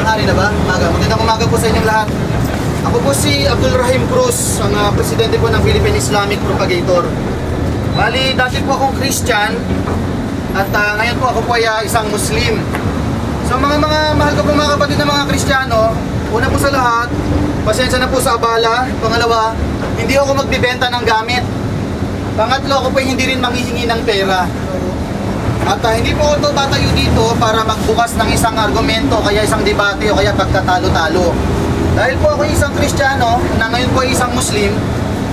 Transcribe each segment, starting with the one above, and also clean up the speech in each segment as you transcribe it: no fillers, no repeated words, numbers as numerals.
tanghali na ba? Magandang umaga po sa inyong lahat. Ako po si Abdul Rahim Cruz, ang presidente po ng Philippine Islamic Propagator. Bali, dati po akong Christian at ngayon po ako po ay isang Muslim. So mga mahal ko po mga kapatid na mga Kristiyano, una po sa lahat, pasensya na po sa abala. Pangalawa, hindi ako magbibenta ng gamit. Pangatlo, ako po hindi rin manghihingi ng pera. At hindi po ako tatayo dito para magbukas ng isang argumento, kaya isang debate o kaya pagtatalo-talo. Dahil po ako isang Kristiyano na ngayon po ay isang Muslim,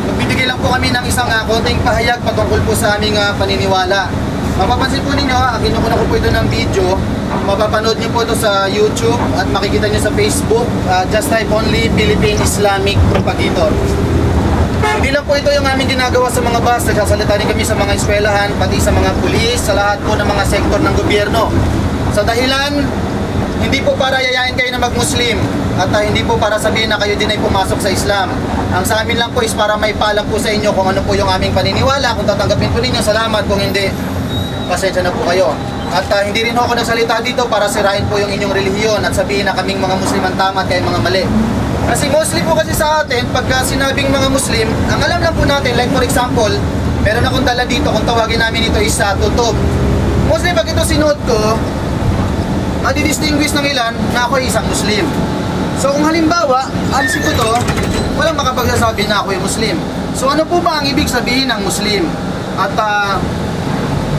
magbibigay lang po kami ng isang konting pahayag patungkol po sa aming paniniwala. Mapapansin po ninyo, kinukuha ko po ito ng video, mapapanood niyo po ito sa YouTube at makikita niyo sa Facebook. Just type only Philippine Islamic Propagator. Hindi lang po ito yung aming ginagawa sa mga bus, nagsasalita rin kami sa mga eskwelahan, pati sa mga pulis, sa lahat po ng mga sektor ng gobyerno. Sa dahilan, hindi po para yayain kayo na mag-Muslim at hindi po para sabihin na kayo din ay pumasok sa Islam. Ang sa amin lang po is para may paalam po sa inyo kung ano po yung aming paniniwala. Kung tatanggapin po ninyo, salamat. Kung hindi, pasensya na po kayo. At hindi rin ako nagsalita dito para sirain po yung inyong relihiyon at sabihin na kaming mga Muslim ang tama at kayo mga mali. Kasi mostly po kasi sa atin, pagka sinabing mga Muslim, ang alam lang po natin, like for example, meron akong dala dito, kung tawagin namin ito is tutob. Mostly pag ito sinuot ko, madi-distinguish ng ilan na ako ay isang Muslim. So kung halimbawa, alisin ko to, walang makapagsasabi na ako ay Muslim. So ano po ba ang ibig sabihin ng Muslim? At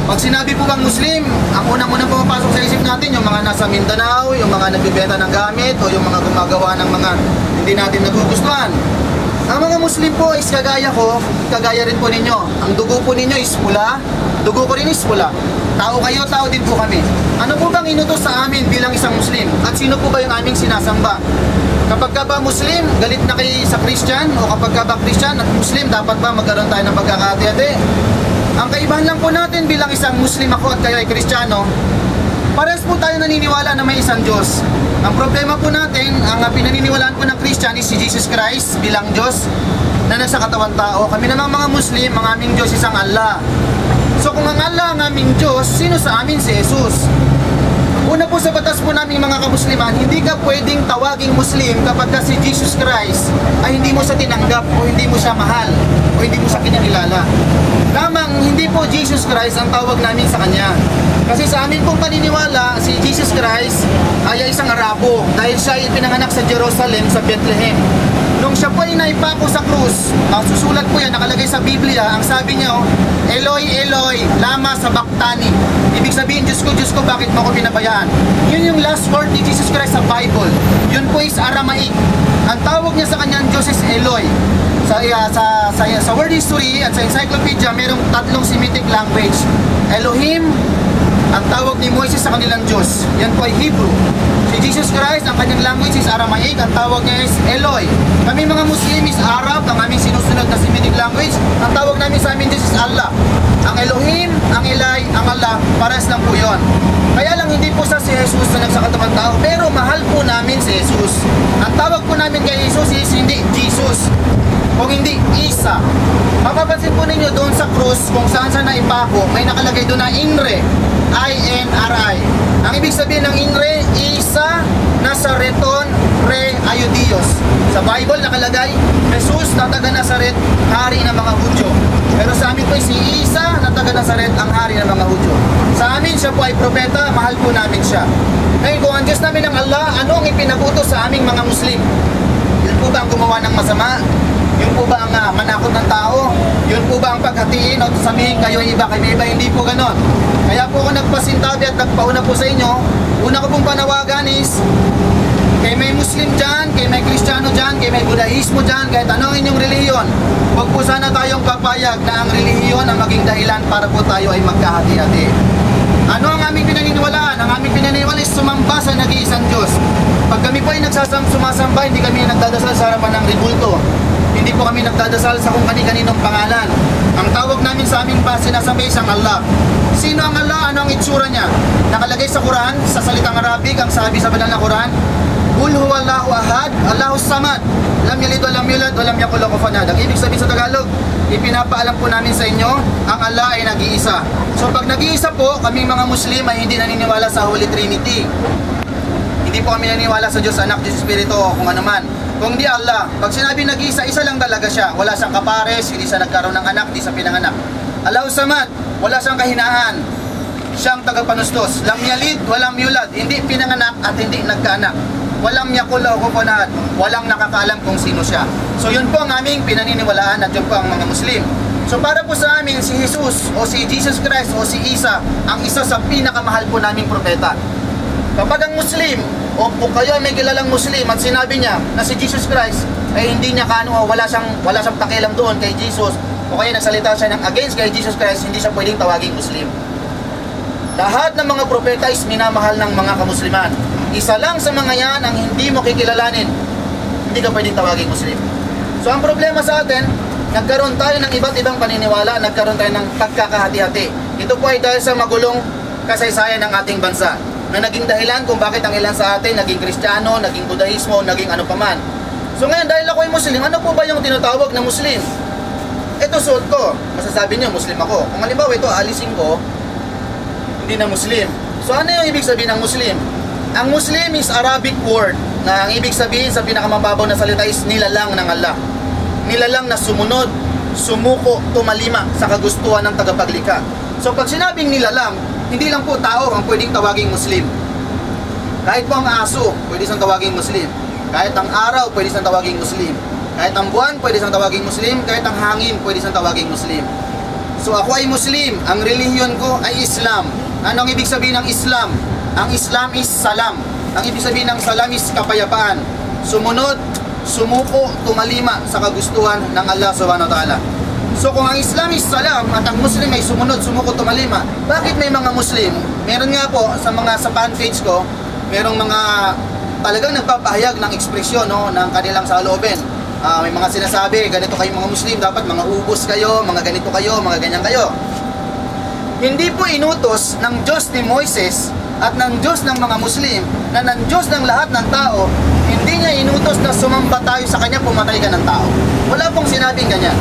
pag sinabi po bang Muslim, ang unang-unang pumapasok sa isip natin yung mga nasa Mindanao, yung mga nagbibenta ng gamit, o yung mga gumagawa ng mga hindi natin nagugustuhan. Ang mga Muslim po is kagaya ko, kagaya rin po ninyo. Ang dugo po ninyo is pula, dugo ko rin is pula. Tao kayo, tao din po kami. Ano po bang inutos sa amin bilang isang Muslim? At sino po ba yung aming sinasamba? Kapag ka ba Muslim, galit na kayo sa Christian? O kapag ka ba Christian at Muslim, dapat ba magkaroon tayo ng pagkakati-ati? Ang kaibahan lang po natin bilang isang Muslim ako at kayo ay Kristiyano, parehas po tayo naniniwala na may isang Diyos. Ang problema po natin, ang pinaniniwalaan po ng Christian is si Jesus Christ bilang Diyos na nasa katawan tao. Kami namang mga Muslim, ang aming Diyos isang Allah. So kung ang Allah ang aming Diyos, sino sa amin si Jesus? Una po sa batas po namin mga kamusliman, hindi ka pwedeng tawaging Muslim kapag ka si Jesus Christ ay hindi mo siya tinanggap o hindi mo siya mahal o hindi mo siya kinakilala. Lamang hindi po Jesus Christ ang tawag namin sa Kanya. Kasi sa amin pong paniniwala, si Jesus Christ ay isang Arabo dahil siya ay pinanganak sa Jerusalem, sa Bethlehem. Nung siya po ay naipako sa krus, susulat po yan, nakalagay sa Biblia, ang sabi niya, Eloi, Eloi, lama sabachthani. Ibig sabihin, Diyos ko, bakit mo ako pinabayaan? Yun yung last word ni Jesus Christ sa Bible. Yun po is Aramaic. Ang tawag niya sa kanyang Diyos is Eloi. Sa word history at sa encyclopedia, mayroong tatlong Semitic language. Elohim, ang tawag ni Moises sa kanilang Diyos, yan po ay Hebrew. Si Jesus Christ, ang kanyang language is Aramaic, ang tawag niya is Eloi. Kami mga Muslim is Arab, ang aming sinusunod na Semitic language, ang tawag namin sa aming Diyos is Allah. Ang Elohim, ang Eloi, ang Allah, pares lang po yun. Kaya lang hindi po sa si Jesus na nagsakatamang tao, pero mahal po namin si Jesus. Ang tawag po namin kay Jesus is hindi Jesus, kung hindi Isa. Mapapansin po ninyo doon sa krus, kung saan sa naipako, may nakalagay doon na INRE, I-N-R-I. Ang ibig sabihin ng INRE, Isa Nazareton Re Ayudios. Sa Bible nakalagay, Jesus na taga Nazaret, hari ng mga Hudyo. Pero sa amin po si Isa na taga Nazaret, ang hari ng mga Hudyo. Sa amin siya po ay propeta, mahal po namin siya. Ngayon kung ang Diyos namin ng Allah, ano ang ipinagutos sa aming mga Muslim? Yun po ba ang gumawa ng masama? Yun po ba ang manakot ng tao? Yun po ba ang paghatiin o sabihin kayo iba, kayo iba? Hindi po ganon. Kaya po ako nagpasintabi at nagpauna po sa inyo. Una ko pong panawagan is, kay may Muslim dyan, kay may Kristiyano dyan, kay may Budahismo dyan, kahit ano ang inyong relihiyon, huwag po sana tayong papayag na ang relihiyon ang maging dahilan para po tayo ay magkahati-hati. Ano ang aming pinaniniwalaan? Ang aming pinaniniwalaan is sumamba sa nag-iisang Diyos. Pag kami po ay sumasamba, hindi kami nagdadasal sa harapan ng ribulto. Hindi po kami nagdadasal sa kung kani-kaninong pangalan. Ang tawag namin sa aming base nasa may isang Allah. Sino ang Allah? Ano ang itsura niya? Nakalagay sa Quran, sa salitang Arabic, ang sabi sa banal na Quran, Qul huwallahu ahad, Allahus samad, lam yalid wa lam yulad wa lam yakul lahu kufuwan ahad. Ang ibig sabihin sa Tagalog, ipinapaalam po namin sa inyo, ang Allah ay nag-iisa. So pag nag-iisa po, kaming mga Muslim ay hindi naniniwala sa Holy Trinity. Hindi po kami naniniwala sa Diyos, Anak, Diyos Espiritu o kung ano man. Kung di Allah, pag sinabi nag-isa, isa lang talaga siya. Wala siyang kapares, hindi siya nagkaroon ng anak, hindi siya pinanganak. Allahu Samad, wala siyang kahinaan. Siyang tagapanustos. Lam yalid, walam yulad. Hindi pinanganak at hindi nagkaanak. Walang yakul o kukunahad. Walang nakakaalam kung sino siya. So yun po ang aming pinaniniwalaan at yun po ang mga Muslim. So para po sa amin, si Jesus o si Jesus Christ o si Isa, ang isa sa pinakamahal po naming propeta. Kapag ang Muslim o kayo may kilalang Muslim at sinabi niya na si Jesus Christ ay hindi niya wala siyang pakialam doon kay Jesus o kaya nagsalita siya ng against kay Jesus Christ, hindi siya pwedeng tawaging Muslim. Lahat ng mga propeta is minamahal ng mga kamusliman. Isa lang sa mga yan ang hindi mo kikilalanin, hindi ka pwedeng tawaging Muslim. So ang problema sa atin, nagkaroon tayo ng iba't ibang paniniwala, nagkaroon tayo ng pagkakahati-hati. Ito po ay dahil sa magulong kasaysayan ng ating bansa na naging dahilan kung bakit ang ilan sa atin naging Kristiyano, naging Budahismo, naging ano paman. So ngayon dahil ako ay Muslim, ano po ba yung tinatawag na Muslim? Ito suot ko, masasabi niyo Muslim ako. Kung halimbawa ito alisin ko, hindi na Muslim. So ano yung ibig sabihin ng Muslim? Ang Muslim is Arabic word na ang ibig sabihin sa pinakamababaw na salita is nilalang ng Allah. Nilalang na sumunod, sumuko, tumalima sa kagustuhan ng tagapaglikha. So pag sinabing nilalang, hindi lang po tao ang pwedeng tawaging Muslim. Kahit po ang aso, pwede siyang tawaging Muslim. Kahit ang araw, pwede siyang tawaging Muslim. Kahit ang buwan, pwede siyang tawaging Muslim. Kahit ang hangin, pwede siyang tawaging Muslim. So ako ay Muslim, ang relihiyon ko ay Islam. Ano ang ibig sabihin ng Islam? Ang Islam is salam. Ang ibig sabihin ng salam is kapayapaan. Sumunod, sumuko, tumalima sa kagustuhan ng Allah subhanahu wa ta'ala. So kung ang Islam is salam at ang Muslim ay sumunod, sumuko, tumalima, bakit may mga Muslim? Meron nga po sa fan page ko, merong mga talagang nagpapahayag ng ekspresyon ng kanilang saloobin. May mga sinasabi, ganito kayo mga Muslim, dapat mga ubos kayo, mga ganito kayo, mga ganyan kayo. Hindi po inutos ng Diyos ni Moises at ng Diyos ng mga Muslim na ng Diyos ng lahat ng tao, hindi niya inutos na sumamba tayo sa Kanya, pumatay ka ng tao. Wala pong sinabing ganyan.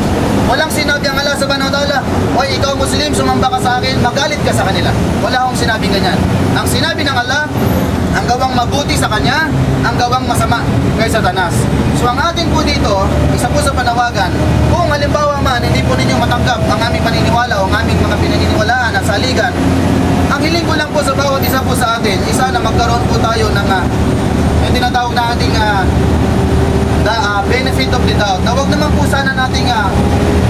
Walang sinabi ang Allah subhanahu wa ta'ala, oy ikaw Muslim, sumamba ka sa akin, magalit ka sa kanila. Wala akong sinabing ganyan. Ang sinabi ng Allah, ang gawang mabuti sa Kanya, ang gawang masama kay Satanas. So ang atin po dito, isa po sa panawagan, kung halimbawa man hindi po ninyo matanggap ang aming paniniwala o ang aming mga pinaniniwalaan at saligan, ang hiling ko lang po sa bawat isa po sa atin, isa na magkaroon po tayo ng yung tinatawag na ating benefit of the doubt. Na huwag naman po sana nating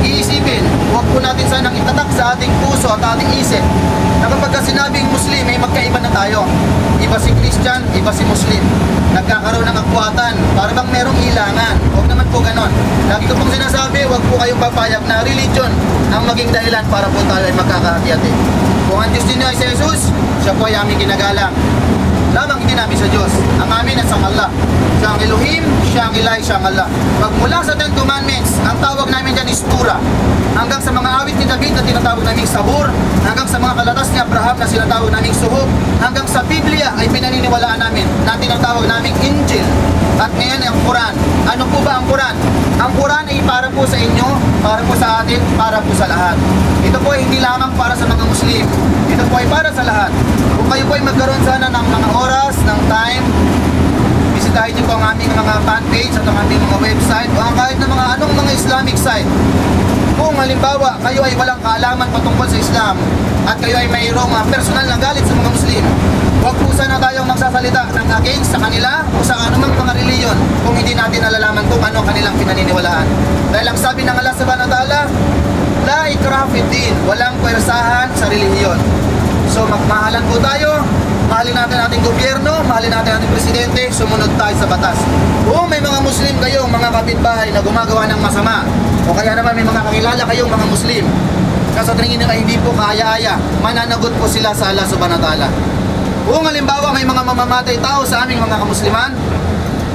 iisipin, huwag po natin sanang itatak sa ating puso at ating isip na kapag sinabing Muslim, ay magkaiba na tayo. Iba si Christian, iba si Muslim. Nagkakaroon ng akwatan, para bang merong ilangan. Huwag naman po ganon. Lagi ko pong sinasabi, huwag po kayong papayag na religion ang maging dahilan para po tayo ay magkakahati-hati. Kung ang Diyos ninyo ay si Jesus, siya po ay aming ginagalang. Lamang hindi namin sa Diyos. Ang amin at sa Allah. Siya ang Elohim, siya ang Ilay, siya ang Allah. Magmula sa 10 Commandments, ang tawag namin dyan is Surah. Hanggang sa mga awit ni David na tinatawag naming Sabur, hanggang sa mga kalatas ni Abraham na sinatawag naming Suhub, hanggang sa Biblia ay pinaniniwalaan namin na tinatawag naming Injil. At ngayon ay ang Quran. Ano po ba ang Quran? Ang Quran ay para po sa inyo, para po sa atin, para po sa lahat. Ito po ay hindi lamang para sa mga Muslim. Ito po ay para sa lahat. Kung kayo po ay magkaroon sana ng mga oras, ng time, bisitahin niyo po ang aming mga fanpage at ang aming mga website o kahit na anong mga Islamic site. Kung halimbawa kayo ay walang kaalaman patungkol sa Islam at kayo ay mayroong personal na galit sa mga Muslim, huwag po sana tayong magsasalita ng against sa kanila o sa anumang mga reliyon kung hindi natin nalalaman kung ano kanilang pinaniniwalaan. Dahil ang sabi ng Allah subhanahu wa ta'ala, la ikraha fid din, walang pwersahan sa relihiyon. So magmahalan po tayo, mahalin natin ating gobyerno, mahalin natin ating presidente, sumunod tayo sa batas. Kung may mga Muslim kayong mga kapitbahay na gumagawa ng masama, o kaya naman may mga kakilala kayong mga Muslim, kasi sa tingin nila hindi po kaya-aya, mananagot po sila sa Allah subhanahu wa ta'ala. Kung halimbawa may mga mamamatay tao sa aming mga kamusliman,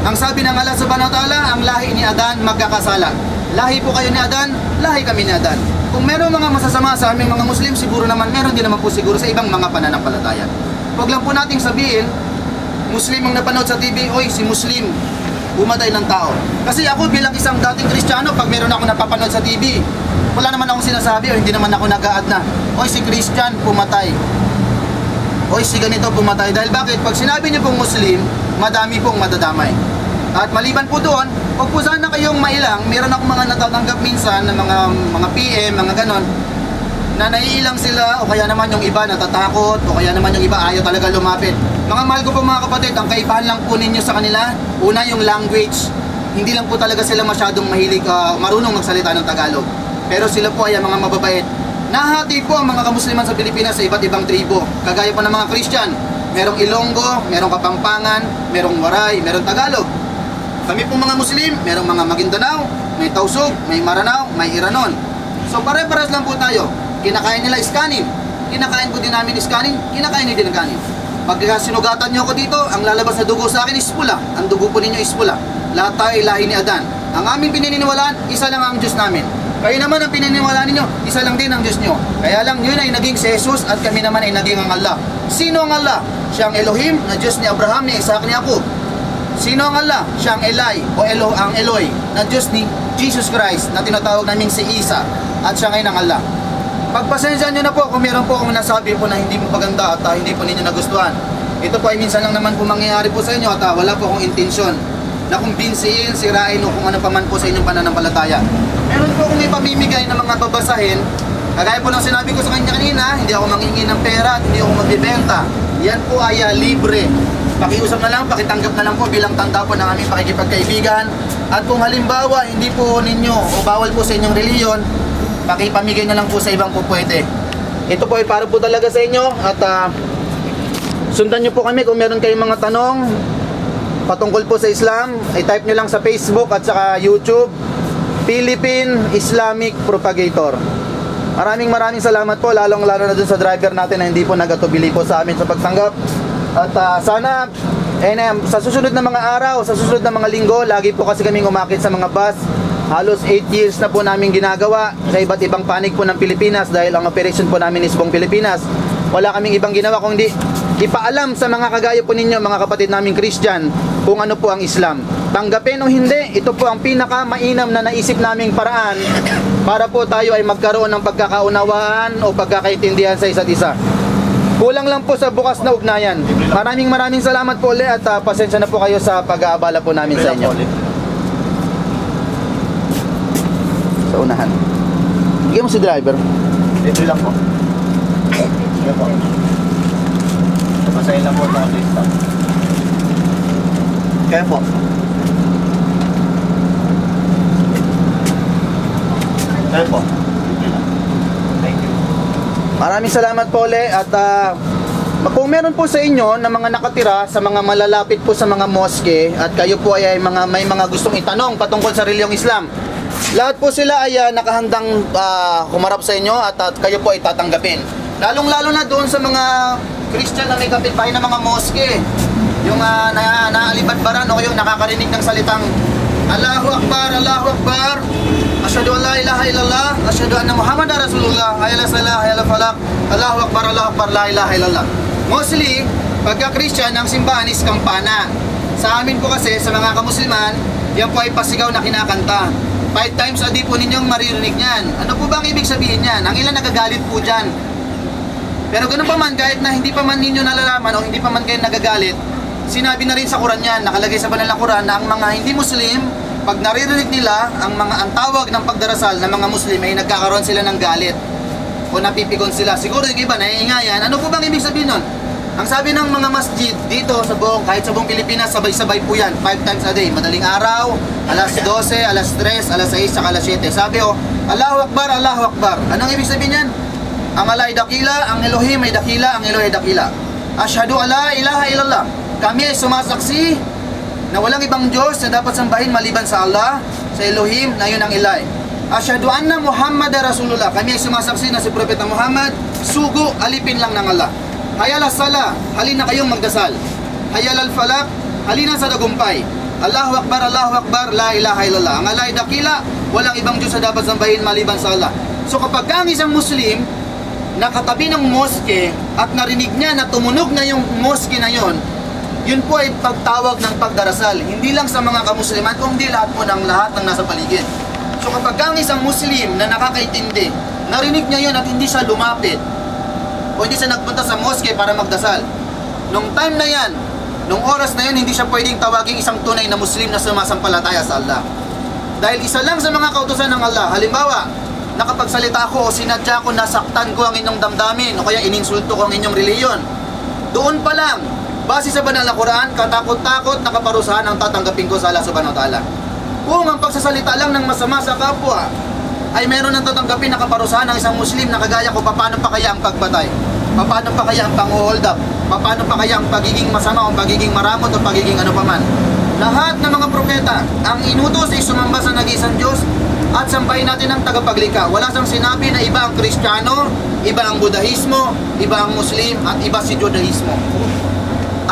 ang sabi ng Allah subhanahu wa ta'ala, ang lahi ni Adan magkakasala. Lahi po kayo ni Adan, lahi kami ni Adan. Kung meron mga masasama sa aming mga Muslim, siguro naman meron din naman po siguro sa ibang mga pananampalataya. Huwag lang po nating sabihin, Muslim ang napanood sa TV, oy si Muslim, bumatay ng tao. Kasi ako bilang isang dating Kristiyano, pag meron ako napapanood sa TV, wala naman akong sinasabi o hindi naman ako nag-a-add na, oy si Christian, pumatay. Oy si ganito, pumatay. Dahil bakit? Pag sinabi niyo pong Muslim, madami pong madadamay. At maliban po doon, huwag po sana kayong mailang. Meron akong mga natatanggap minsan ng mga PM, mga ganon, na naiilang sila, o kaya naman yung iba natatakot, o kaya naman yung iba ayaw talaga lumapit. Mga mahal ko po mga kapatid, ang kaibahan lang po ninyo sa kanila, una yung language. Hindi lang po talaga sila masyadong mahilig, marunong magsalita ng Tagalog. Pero sila po ay mga mababait. Nahati po ang mga kamusliman sa Pilipinas sa iba't ibang tribo. Kagaya po ng mga Christian, merong Ilonggo, merong Kapampangan, merong Waray, merong Tagalog. Kami po mga Muslim, merong mga Maguindanao, may Tausug, may Maranao, may Iranon. So pare-pares lang po tayo. Kinakain nila iskanin, kinakain po din namin iskanin, kinakain din ng kanin. Pag sinugatan nyo ako dito, ang lalabas na dugo sa akin is pula. Ang dugo po ninyo is pula. Lahat tayo ay lahi ni Adan. Ang aming pininiwalaan, isa lang ang Diyos namin. Kayo naman ang pininiwalaan ninyo, isa lang din ang Diyos nyo. Kaya lang yun ay naging si Jesus at kami naman ay naging ang Allah. Sino ang Allah? Siya ang Elohim, na Diyos ni Abraham, ni Isaac, ni Jacob. Sino ang Allah? Siya ang Elay o ang Eloy, na Diyos ni Jesus Christ, na tinatawag namin si Isa, at siya ngayon ang Allah. Pagpasensyahan nyo na po kung meron po akong nasabi po na hindi mo maganda at hindi po ninyo nagustuhan. Ito po ay minsan lang naman po mangyayari po sa inyo at wala po akong intensyon na kumbinsiin, sirain o kung ano pa man po sa inyong pananampalataya. Meron po akong ipamimigay na mga babasahin. Kagaya po ng sinabi ko sa kanya kanina, hindi ako manghingi ng pera at hindi ako magbibenta. Yan po ay libre. Pakiusap na lang, pakitanggap na lang po bilang tanda po ng aming pakikipagkaibigan. At kung halimbawa hindi po ninyo o bawal po sa inyong reliyon, pakipamigay na lang po sa ibang po pwede. Ito po ay para po talaga sa inyo at sundan nyo po kami kung meron kayong mga tanong patungkol po sa Islam. I-type nyo lang sa Facebook at saka YouTube, Philippine Islamic Propagator. Maraming salamat po, lalong lalo na dun sa driver natin na hindi po nagatubili po sa amin sa pagtanggap. At sana sa susunod na mga araw, sa susunod na mga linggo, lagi po kasi kaming umakit sa mga bus. Halos 8 years na po namin ginagawa sa iba't ibang panig po ng Pilipinas dahil ang operation po namin is buong Pilipinas. Wala kaming ibang ginawa kundi ipaalam sa mga kagaya po ninyo, mga kapatid naming Christian, kung ano po ang Islam. Tanggapin o hindi, ito po ang pinaka-mainam na naisip naming paraan para po tayo ay magkaroon ng pagkakaunawaan o pagkakaintindihan sa isa't isa. Kulang lang po sa bukas na ugnayan. Maraming salamat po ulit at pasensya na po kayo sa pag-aabala po namin sa inyo. Sa unahan. Bigyan mo si driver. Dito lang po. Sige po. Masahin lang po ito ang lista. Kaya po. Kaya po. Thank you. Maraming salamat po ulit at kung meron po sa inyo na mga nakatira sa mga malalapit po sa mga moske at kayo po ay may mga gustong itanong patungkol sa reliyong Islam, lahat po sila ay nakahandang humarap sa inyo at kayo po ay tatanggapin. Lalong-lalo na doon sa mga Christian na may kapitbahay na mga moske, yung naalibadbaran o yung nakakarinig ng salitang Allahu Akbar, Allahu Akbar, Asyhadu an la ilaha illallah, asyhadu anna Muhammadar Rasulullah, hayya salah, hayya falak, Allahu Akbar, Allahu Akbar, la ilaha illallah. Mostly, pagka Christian, ang simbahan is kampana. Sa amin po kasi, sa mga kamusliman, yan po ay pasigaw na kinakanta. 5 times a day po ninyong maririnig niyan. Ano po ba ang ibig sabihin niyan? Ang ilan nagagalit po dyan. Pero ganun pa man, kahit na hindi pa man ninyo nalalaman o hindi pa man kayo nagagalit, sinabi na rin sa Quran yan, nakalagay sa banal na Quran na ang mga hindi Muslim, pag naririnig nila ang tawag ng pagdarasal ng mga Muslim ay nagkakaroon sila ng galit o napipigon sila. Siguro yung iba naiingayan. Ano po bang ibig sabihin nun? Ang sabi ng mga masjid dito sa kahit sa buong Pilipinas, sabay-sabay po yan, 5 times a day. Madaling araw, alas 12, alas 3, alas 6, saka alas 7. Sabi Allahu Akbar, Allahu Akbar. Anong ibig sabihin yan? Ang Allah ay dakila, ang Elohim ay dakila, ang Eloy ay dakila. Asyhadu an la ilaha illallah. Kami ay sumasaksi na walang ibang Diyos na dapat sambahin maliban sa Allah, sa Elohim, na yun ang Elay. Asyhadu anna Muhammadar Rasulullah. Kami ay sumasaksi na si Propeta Muhammad, sugo, alipin lang ng Allah. Hayal as-sala, halina kayong magdasal. Hayal al-falak, halina sa dagumpay. Allahu Akbar, la ilaha illallah. Ang Allah ay dakila, walang ibang Diyos na dapat sambahin maliban sa Allah. So kapag ang isang Muslim nakatabi ng moske at narinig niya na tumunog na yung moske na yon, yun po ay pagtawag ng pagdarasal. Hindi lang sa mga kamusliman, kundi lahat po ng lahat ng nasa paligid. So kapag ang isang Muslim na nakakaintindi, narinig niya yun at hindi siya lumapit o hindi siya nagpunta sa moske para magdasal, nung time na yan, Nung oras na yun, hindi siya pwedeng tawaging isang tunay na Muslim na sumasampalataya sa Allah. Dahil isa lang sa mga kautusan ng Allah, halimbawa, nakapagsalita ako o sinadya ko, nasaktan ko ang inyong damdamin o kaya ininsulto ko ang inyong reliyon. Doon pa lang, base sa banal na Quran, katakot-takot na kaparusahan ang tatanggapin ko sa Allah subhanahu wa ta'ala. Kung ang pagsasalita lang ng masama sa kapwa ay meron ng tatanggapin na kaparusahan ng isang Muslim na kagaya ko, paano pa kaya ang pagbatay? Paano pa kaya ang pang-hold up? Paano pa kaya ang pagiging masama o pagiging maramot o pagiging ano paman? Lahat ng mga propeta, ang inutos ay sumamba sa nag-iisang Diyos at sampayin natin ang tagapaglikha. Wala siyang sinabi na iba ang Kristiyano, iba ang Budahismo, iba ang Muslim, at iba si Judaismo.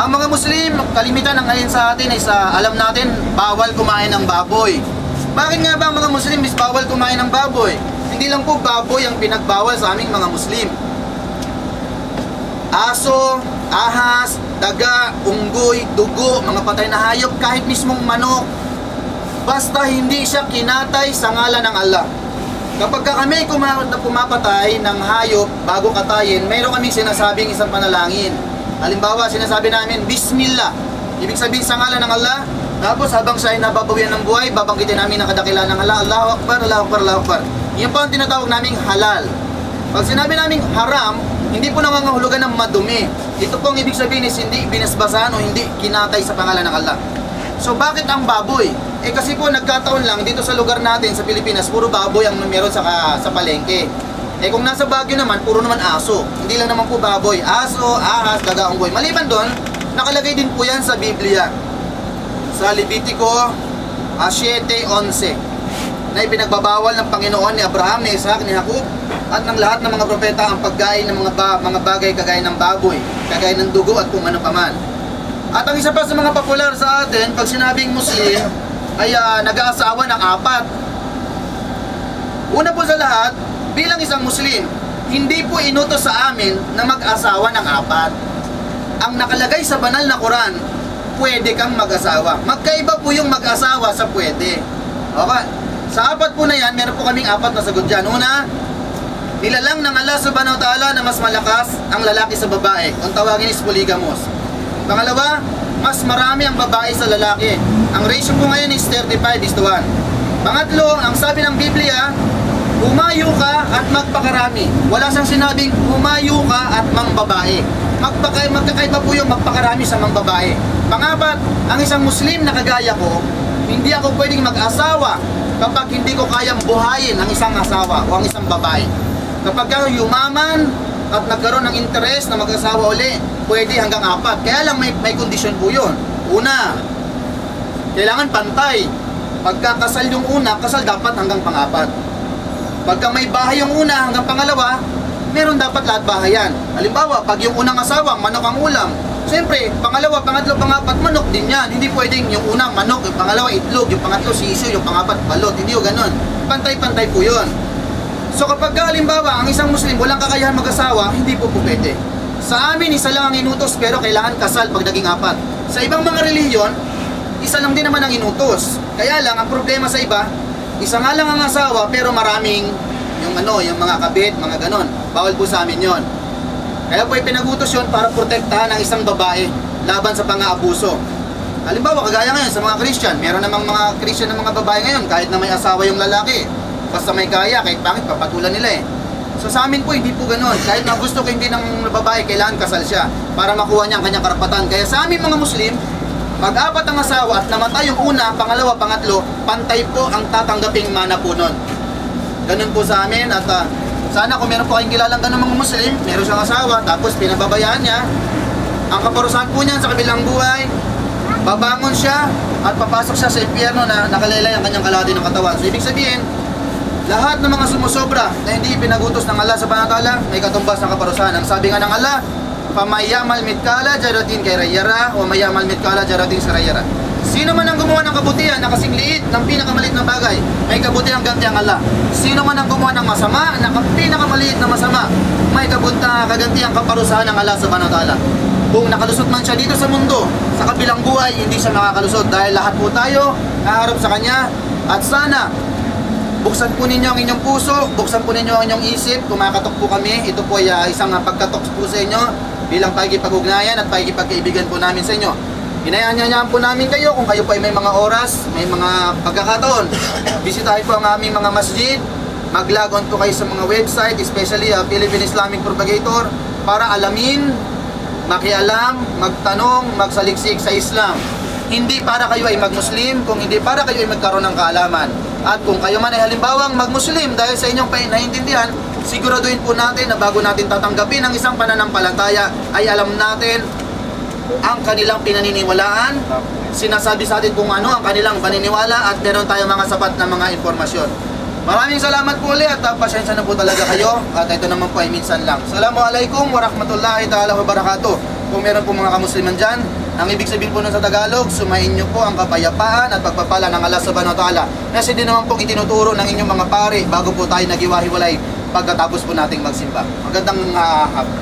Ang mga Muslim, kalimitan ng ngayon sa atin ay alam natin, bawal kumain ng baboy. Bakit nga ba ang mga Muslim is bawal kumain ng baboy? Hindi lang po baboy ang pinagbawal sa aming mga Muslim. Aso, ahas, daga, unggoy, dugo, mga patay na hayop, kahit mismong manok, basta hindi siya kinatay sa ngalan ng Allah. Kapag kami pumapatay ng hayop bago katayin, mayroon kaming sinasabing isang panalangin. Halimbawa, sinasabi namin, Bismillah. Ibig sabihin sa ngalan ng Allah. Tapos habang siya ay nababawian ng buhay, babanggitin namin ang kadakilaan ng Allah. Allahu Akbar, Allahu Akbar, Allahu Akbar. Yan po ang tinatawag naming halal. Pag sinabi naming haram, hindi po nangangahulugan ng madumi. Ito pong ibig sabihin is hindi binasbasan o hindi kinatay sa pangalan ng Allah. So bakit ang baboy? Kasi po nagkataon lang dito sa lugar natin sa Pilipinas, puro baboy ang meron sa palengke. Kung nasa Baguio naman, puro naman aso. Hindi lang naman po baboy. Aso, ahas, daga, unggoy. Maliban doon, nakalagay din po yan sa Biblia. Sa Levitico 7:11 na ipinagbabawal ng Panginoon ni Abraham, ni Isaac, ni Jacob at ng lahat ng mga propeta ang pagkain ng mga bagay kagaya ng baboy, kagaya ng dugo at kung ano paman. At ang isa pa sa mga popular sa atin, pag sinabing Muslim, ay nag-aasawa ng 4. Una po sa lahat, bilang isang Muslim, hindi po inutos sa amin na mag-asawa ng 4. Ang nakalagay sa banal na Quran, pwede kang mag-asawa. Magkaiba po yung mag-asawa sa pwede. Okay. Sa 4 po na yan, meron po kaming 4 na sagot dyan. Una, nilalang ng Allah subhanahu wa ta'ala na mas malakas ang lalaki sa babae. Kung tawagin is polygamous. Pangalawa, mas marami ang babae sa lalaki. Ang ratio po ngayon is 35:1. Pangatlo, ang sabi ng Biblia, humayo ka at magpakarami. Wala siyang sinabing humayo ka at mangbabae. Magkakaiba po yung magpakarami sa mangbabae. Pangapat, ang isang Muslim na kagaya ko, hindi ako pwedeng mag-asawa kapag hindi ko kayang buhayin ang isang asawa o ang isang babae. Kapag yumaman at nagkaroon ng interes na mag-asawa uli, pwede hanggang 4. Kaya lang may kondisyon po yun. Una, kailangan pantay. Pagkakasal yung una, kasal dapat hanggang pang-4. Pagka may bahay yung una hanggang pangalawa, meron dapat lahat bahayan. Halimbawa, pag yung unang asawa, manok ang ulam, siyempre, pangalawa, pangatlo, pang-4, manok din yan. Hindi pwedeng yung unang manok, yung pangalawa itlog, yung pangatlo sisiyo, yung pang-4 balot. Hindi yung ganun. Pantay-pantay po yun. So kapag halimbawa, ang isang Muslim walang kakayahan mag-asawa, hindi po pwede. Sa amin, isa lang ang inutos, pero kailangan kasal pag naging 4. Sa ibang mga relihiyon, isa lang din naman ang inutos. Kaya lang, ang problema sa iba, isa nga lang ang asawa, pero maraming yung mga kabit, mga ganon. Bawal po sa amin yon. Kaya po ipinagutos yun para protektahan ang isang babae laban sa pang-aabuso. Halimbawa, kagaya ngayon sa mga Christian, meron namang mga Christian na mga babae ngayon, kahit na may asawa yung lalaki, basta may kaya, kahit pangit, papatulan nila eh. So sa amin po, hindi po ganon. Kahit na gusto ko hindi ng babae, kailangan kasal siya para makuha niya ang kanyang karapatan. Kaya sa amin mga Muslim, pag 4 ang asawa at namatay yung una, pangalawa, pangatlo, pantay po ang tatanggaping mana po nun. Ganun po sa amin at sana kung meron po kayong kilalang ganun mga Muslim, meron siyang asawa, tapos pinababayaan niya, ang kaparusahan po niyan sa kabilang buhay, babangon siya at papasok siya sa impyerno na nakalaylay ang kanyang kalahati ng katawan. So ibig sabihin, lahat ng mga sumusobra na hindi pinagutos ng Allah subhanahu wa ta'ala, may katumbas ng kaparusahan. Ang sabi nga ng Allah, pamayamal mitkala jaratin kay rayara o mayamal mitkala jaratin sa rayara. Sino man ang gumawa ng kabutihan na kasing liit ng pinakamaliit na bagay, may kabutihan ganti ang Allah. Sino man ang gumawa ng masama na pinakamaliit na masama, may kaganti ang kaparusahan ng Allah subhanahu wa ta'ala. Kung nakalusot man siya dito sa mundo, sa kabilang buhay, hindi siya makakalusot dahil lahat po tayo naharap sa Kanya. At sana buksan po ninyo ang inyong puso, buksan po ninyo ang inyong isip. Kumakatok po kami, ito po ay isang pagkatok po sa inyo bilang pagkipag-ugnayan at pagkipagkaibigan po namin sa inyo. Inaanyayahan po namin kayo kung kayo po ay may mga oras, may mga pagkakataon. Bisitahin po ang aming mga masjid. Mag-log on po kayo sa mga website, especially Philippine Islamic Propagator, para alamin, makialam, magtanong, magsaliksik sa Islam. Hindi para kayo ay mag-Muslim, kung hindi para kayo ay magkaroon ng kaalaman. At kung kayo man ay halimbawang mag-Muslim dahil sa inyong naiintindihan, siguraduhin po natin na bago natin tatanggapin ang isang pananampalataya ay alam natin ang kanilang pinaniniwalaan, sinasabi sa atin kung ano ang kanilang paniniwala at meron tayong mga sapat na mga informasyon. Maraming salamat po ulit at pasensya na po talaga kayo at ito naman po ay minsan lang. Assalamualaikum warahmatullahi ta'ala wabarakatuh. Kung meron po mga kamusliman dyan, ang ibig sabihin po nun sa Tagalog, sumayin nyo po ang kapayapaan at pagpapala ng Allah subhanahu wa ta'ala. Kasi din naman pong itinuturo ng inyong mga pare bago po tayo nag-iwahiwalay pagkatapos po nating magsimba. Magandang hapon.